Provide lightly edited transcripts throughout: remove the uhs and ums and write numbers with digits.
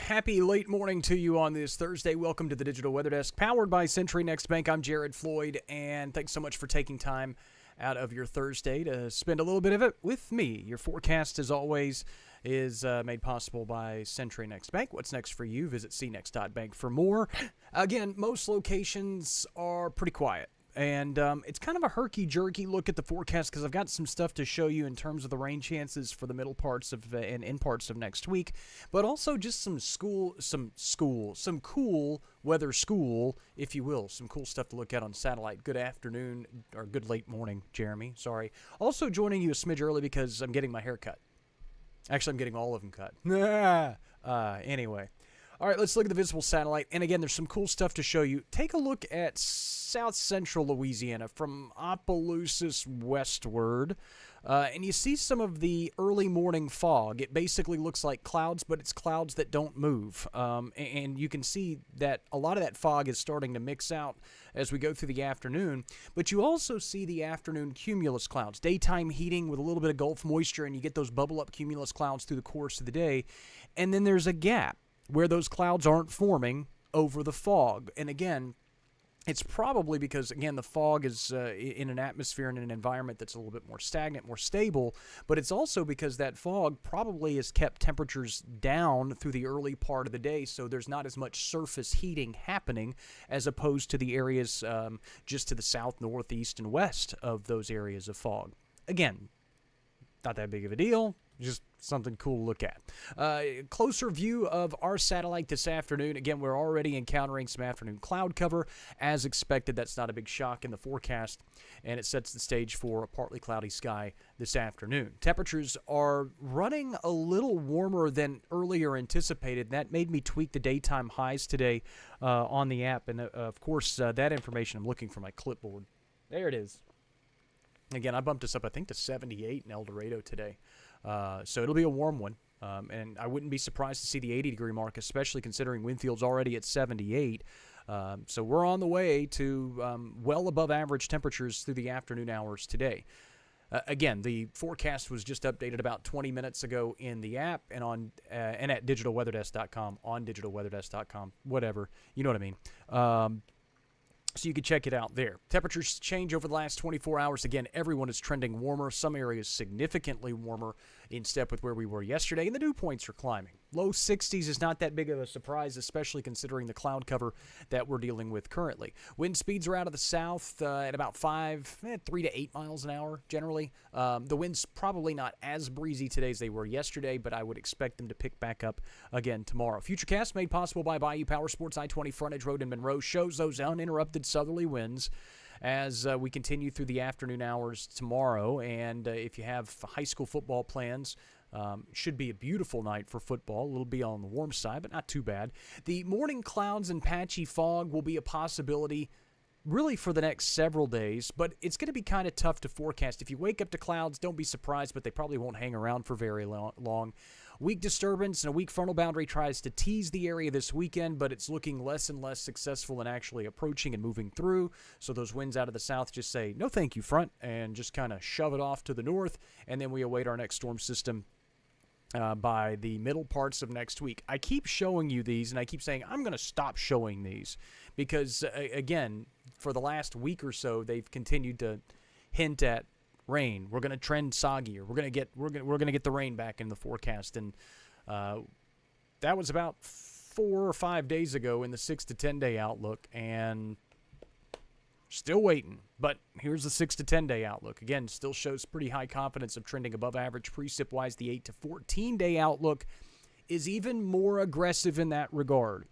Happy late morning to you on this Thursday. Welcome to the Digital Weather Desk, powered by Century Next Bank. I'm Jared Floyd, and thanks so much for taking time out of your Thursday to spend a little bit of it with me. Your forecast, as always, is made possible by Century Next Bank. What's next for you? Visit cnext.bank for more. Again, most locations are pretty quiet. And it's kind of a herky-jerky look at the forecast because I've got some stuff to show you in terms of the rain chances for the middle parts of and in parts of next week, but also just some cool weather school, if you will. Some cool stuff to look at on satellite. Good afternoon, or good late morning, Jeremy. Sorry. Also joining you a smidge early because I'm getting my hair cut. Actually, I'm getting all of them cut. Anyway. All right, let's look at the visible satellite. And again, there's some cool stuff to show you. Take a look at south central Louisiana from Opelousas westward. And you see some of the early morning fog. It basically looks like clouds, but it's clouds that don't move. And you can see that a lot of that fog is starting to mix out as we go through the afternoon. But you also see the afternoon cumulus clouds. Daytime heating with a little bit of Gulf moisture, and you get those bubble-up cumulus clouds through the course of the day. And then there's a gap where those clouds aren't forming over the fog. And again, it's probably because, again, the fog is in an atmosphere and an environment that's a little bit more stagnant, more stable, but it's also because that fog probably has kept temperatures down through the early part of the day, so there's not as much surface heating happening as opposed to the areas just to the south, northeast, and west of those areas of fog. Again, not that big of a deal. Just something cool to look at. Closer view of our satellite this afternoon. Again, we're already encountering some afternoon cloud cover. As expected, that's not a big shock in the forecast, and it sets the stage for a partly cloudy sky this afternoon. Temperatures are running a little warmer than earlier anticipated. That made me tweak the daytime highs today on the app, and of course, that information I'm looking for my clipboard. There it is. Again, I bumped us up, I think, to 78 in El Dorado today. So it'll be a warm one, and I wouldn't be surprised to see the 80-degree mark, especially considering Windfield's already at 78. So we're on the way to well above average temperatures through the afternoon hours today. Again, the forecast was just updated about 20 minutes ago in the app and on and at digitalweatherdesk.com, on digitalweatherdesk.com, whatever. You know what I mean. So you can check it out there. Temperatures change over the last 24 hours. Again, everyone is trending warmer. Some areas significantly warmer in step with where we were yesterday, and the dew points are climbing. Low 60s is not that big of a surprise, especially considering the cloud cover that we're dealing with currently. Wind speeds are out of the south at about 3 to 8 miles an hour, generally. The wind's probably not as breezy today as they were yesterday, but I would expect them to pick back up again tomorrow. Futurecast made possible by Bayou Power Sports. I-20 Frontage Road in Monroe shows those uninterrupted southerly winds as we continue through the afternoon hours tomorrow. And if you have high school football plans, should be a beautiful night for football. It'll be on the warm side, but not too bad. The morning clouds and patchy fog will be a possibility really for the next several days, but it's going to be kind of tough to forecast. If you wake up to clouds, don't be surprised, but they probably won't hang around for very long. Weak disturbance and a weak frontal boundary tries to tease the area this weekend, but it's looking less and less successful in actually approaching and moving through. So those winds out of the south just say, no thank you, front, and just kind of shove it off to the north, and then we await our next storm system by the middle parts of next week. I keep showing you these, and I keep saying I'm going to stop showing these because, again, for the last week or so, they've continued to hint at rain. We're going to trend soggy, or we're going to get the rain back in the forecast, and that was about 4 or 5 days ago in the 6 to 10 day outlook, and still waiting. But here's the 6 to 10 day outlook. Again, still shows pretty high confidence of trending above average precip-wise. The 8 to 14 day outlook is even more aggressive in that regard.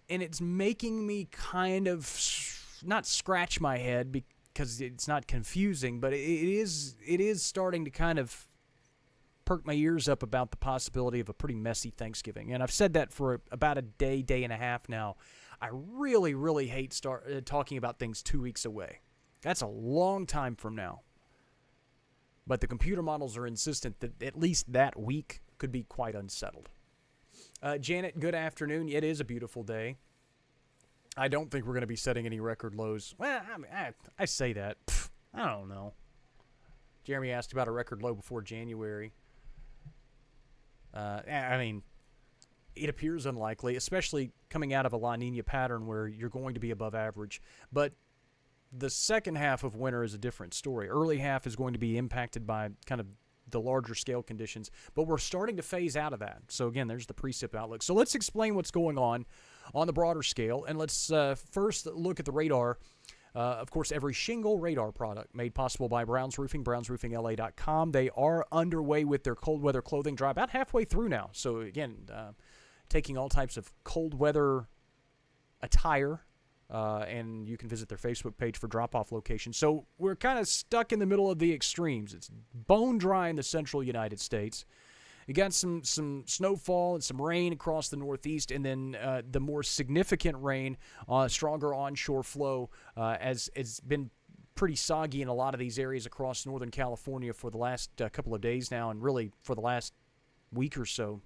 And it's making me kind of not scratch my head because it's not confusing, but it is starting to kind of perk my ears up about the possibility of a pretty messy Thanksgiving. And I've said that for about a day and a half now. I really, really hate talking about things 2 weeks away. That's a long time from now. But the computer models are insistent that at least that week could be quite unsettled. Janet, good afternoon. It is a beautiful day. I don't think we're going to be setting any record lows. Well, I say that. I don't know. Jeremy asked about a record low before January. I mean, it appears unlikely, especially coming out of a La Nina pattern where you're going to be above average. But the second half of winter is a different story. Early half is going to be impacted by kind of the larger scale conditions, but we're starting to phase out of that. So again, there's the precip outlook. So let's explain what's going on the broader scale, and let's first look at the radar. Of course, every shingle radar product made possible by Brown's Roofing, brownsroofingla.com. They are underway with their cold weather clothing drive, about halfway through now. So again, taking all types of cold weather attire, and you can visit their Facebook page for drop-off locations. So we're kind of stuck in the middle of the extremes. It's bone dry in the central United States. You got some snowfall and some rain across the Northeast, and then the more significant rain, stronger onshore flow, as it's been pretty soggy in a lot of these areas across Northern California for the last couple of days now, and really for the last week or so.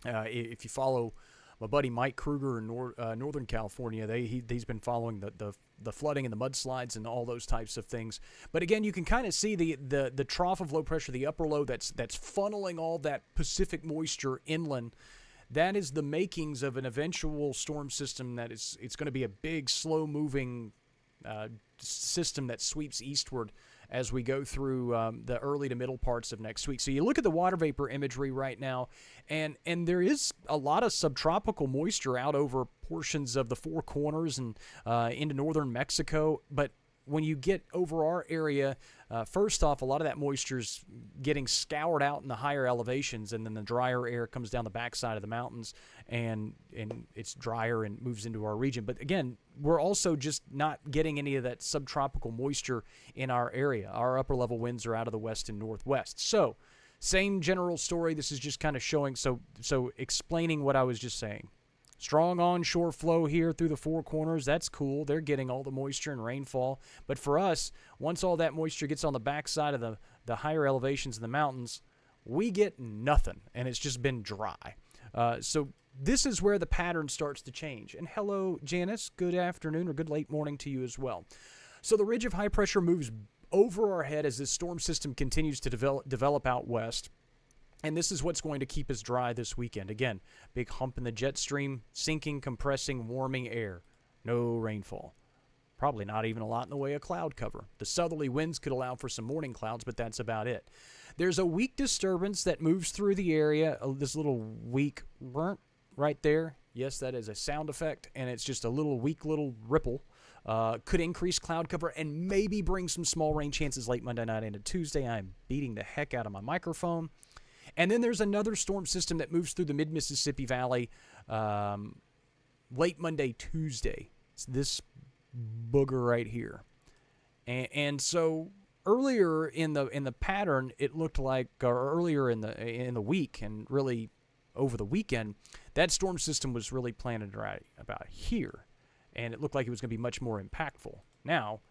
If you follow my buddy Mike Kruger in Northern California, he's been following the flooding and the mudslides and all those types of things. But again, you can kind of see the trough of low pressure, the upper low that's funneling all that Pacific moisture inland. That is the makings of an eventual storm system it's going to be a big, slow-moving system that sweeps eastward as we go through the early to middle parts of next week. So you look at the water vapor imagery right now, and there is a lot of subtropical moisture out over portions of the Four Corners and into northern Mexico. But when you get over our area, first off, a lot of that moisture's getting scoured out in the higher elevations, and then the drier air comes down the backside of the mountains, and it's drier and moves into our region. But again, we're also just not getting any of that subtropical moisture in our area. Our upper level winds are out of the west and northwest. So same general story. This is just kind of showing, so explaining what I was just saying. Strong onshore flow here through the Four Corners. That's cool. They're getting all the moisture and rainfall. But for us, once all that moisture gets on the backside of the higher elevations in the mountains, we get nothing, and it's just been dry. So this is where the pattern starts to change. And hello, Janice. Good afternoon or good late morning to you as well. So the ridge of high pressure moves over our head as this storm system continues to develop out west. And this is what's going to keep us dry this weekend. Again, big hump in the jet stream, sinking, compressing, warming air. No rainfall. Probably not even a lot in the way of cloud cover. The southerly winds could allow for some morning clouds, but that's about it. There's a weak disturbance that moves through the area. This little weak right there. Yes, that is a sound effect, and it's just a weak little ripple. Could increase cloud cover and maybe bring some small rain chances late Monday night into Tuesday. I'm beating the heck out of my microphone. And then there's another storm system that moves through the mid-Mississippi Valley late Monday, Tuesday. It's this booger right here. And so earlier in the pattern, it looked like, or earlier in the week, and really over the weekend, that storm system was really planted right about here. And it looked like it was going to be much more impactful. Now,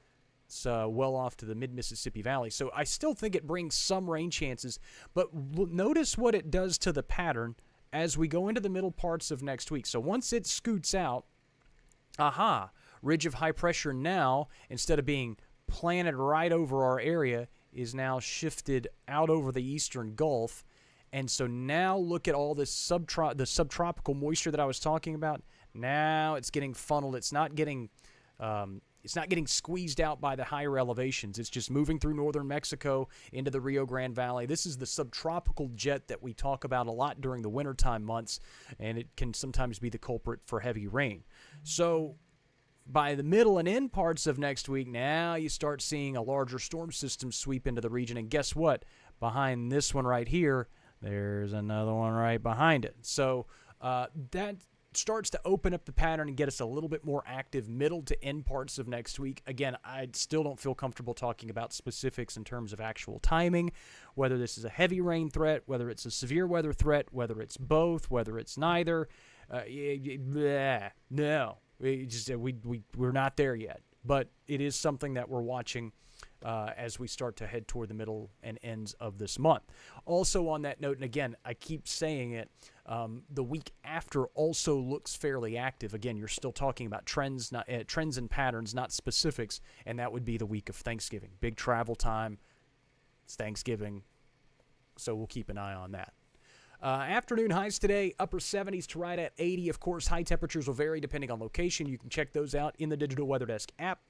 it's well off to the mid-Mississippi Valley. So I still think it brings some rain chances, but notice what it does to the pattern as we go into the middle parts of next week. So once it scoots out, ridge of high pressure now, instead of being planted right over our area, is now shifted out over the eastern Gulf. And so now look at all this the subtropical moisture that I was talking about. Now it's getting funneled. It's not getting squeezed out by the higher elevations. It's just moving through northern Mexico into the Rio Grande Valley. This is the subtropical jet that we talk about a lot during the wintertime months, and it can sometimes be the culprit for heavy rain. So by the middle and end parts of next week, now you start seeing a larger storm system sweep into the region. And guess what? Behind this one right here, there's another one right behind it. So that starts to open up the pattern and get us a little bit more active middle to end parts of next week. Again, I still don't feel comfortable talking about specifics in terms of actual timing, whether this is a heavy rain threat, whether it's a severe weather threat, whether it's both, whether it's neither. No, we're not there yet. But it is something that we're watching as we start to head toward the middle and ends of this month. Also on that note, and again, I keep saying it, the week after also looks fairly active. Again, you're still talking about trends, trends and patterns, not specifics, and that would be the week of Thanksgiving. Big travel time. It's Thanksgiving, so we'll keep an eye on that. Afternoon highs today, upper 70s to right at 80. Of course, high temperatures will vary depending on location. You can check those out in the Digital Weather Desk app.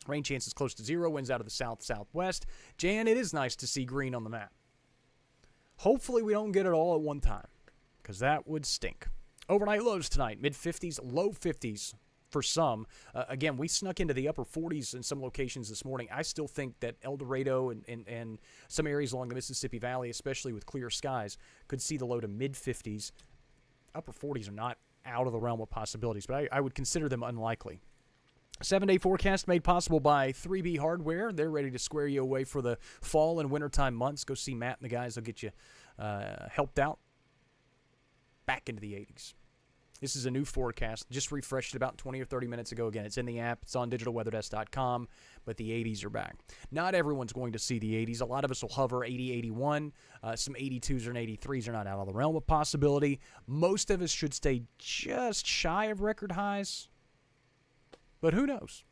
Rain chances close to 0, winds out of the south-southwest. Jan, it is nice to see green on the map. Hopefully we don't get it all at one time, because that would stink. Overnight lows tonight, mid-50s, low 50s for some. Again, we snuck into the upper 40s in some locations this morning. I still think that El Dorado and some areas along the Mississippi Valley, especially with clear skies, could see the low to mid-50s. Upper 40s are not out of the realm of possibilities, but I would consider them unlikely. 7-day forecast made possible by 3B Hardware. They're ready to square you away for the fall and wintertime months. Go see Matt and the guys. They'll get you helped out back into the 80s. This is a new forecast. Just refreshed it about 20 or 30 minutes ago. Again, it's in the app. It's on digitalweatherdesk.com, but the 80s are back. Not everyone's going to see the 80s. A lot of us will hover 80, 81. Some 82s and 83s are not out of the realm of possibility. Most of us should stay just shy of record highs. But who knows?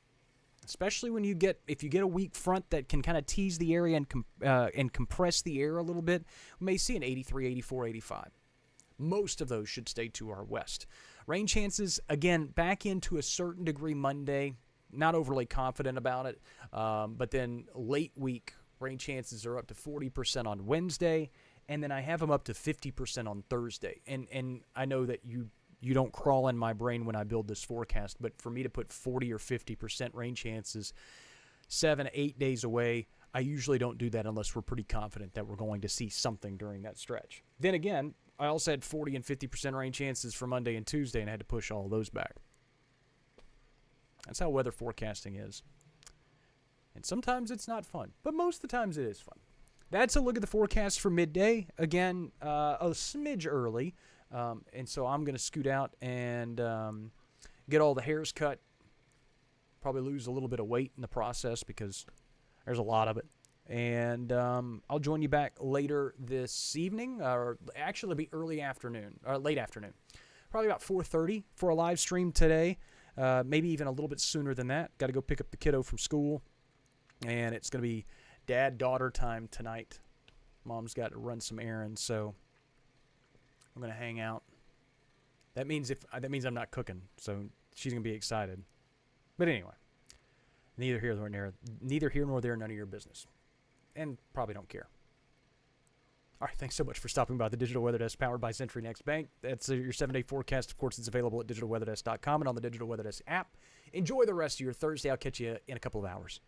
Especially when if you get a weak front that can kind of tease the area and compress the air a little bit, we may see an 83, 84, 85. Most of those should stay to our west. Rain chances, again, back into a certain degree Monday. Not overly confident about it. But then late week, rain chances are up to 40% on Wednesday. And then I have them up to 50% on Thursday. And I know that you don't crawl in my brain when I build this forecast, but for me to put 40 or 50% rain chances 7-8 days away, I usually don't do that unless we're pretty confident that we're going to see something during that stretch. Then again, I also had 40 and 50% rain chances for Monday and Tuesday, and I had to push all of those back. That's how weather forecasting is. And sometimes it's not fun, but most of the times it is fun. That's a look at the forecast for midday. Again, a smidge early. And so I'm going to scoot out and get all the hairs cut. Probably lose a little bit of weight in the process because there's a lot of it. And I'll join you back later this evening, or actually it'll be early afternoon, or late afternoon. Probably about 4:30 for a live stream today. Maybe even a little bit sooner than that. Got to go pick up the kiddo from school. And it's going to be dad-daughter time tonight. Mom's got to run some errands, so I'm going to hang out. That means I'm not cooking, so she's going to be excited. But anyway, neither here nor there, none of your business. And probably don't care. All right, thanks so much for stopping by the Digital Weather Desk powered by Century Next Bank. That's your 7-day forecast. Of course, it's available at digitalweatherdesk.com and on the Digital Weather Desk app. Enjoy the rest of your Thursday. I'll catch you in a couple of hours.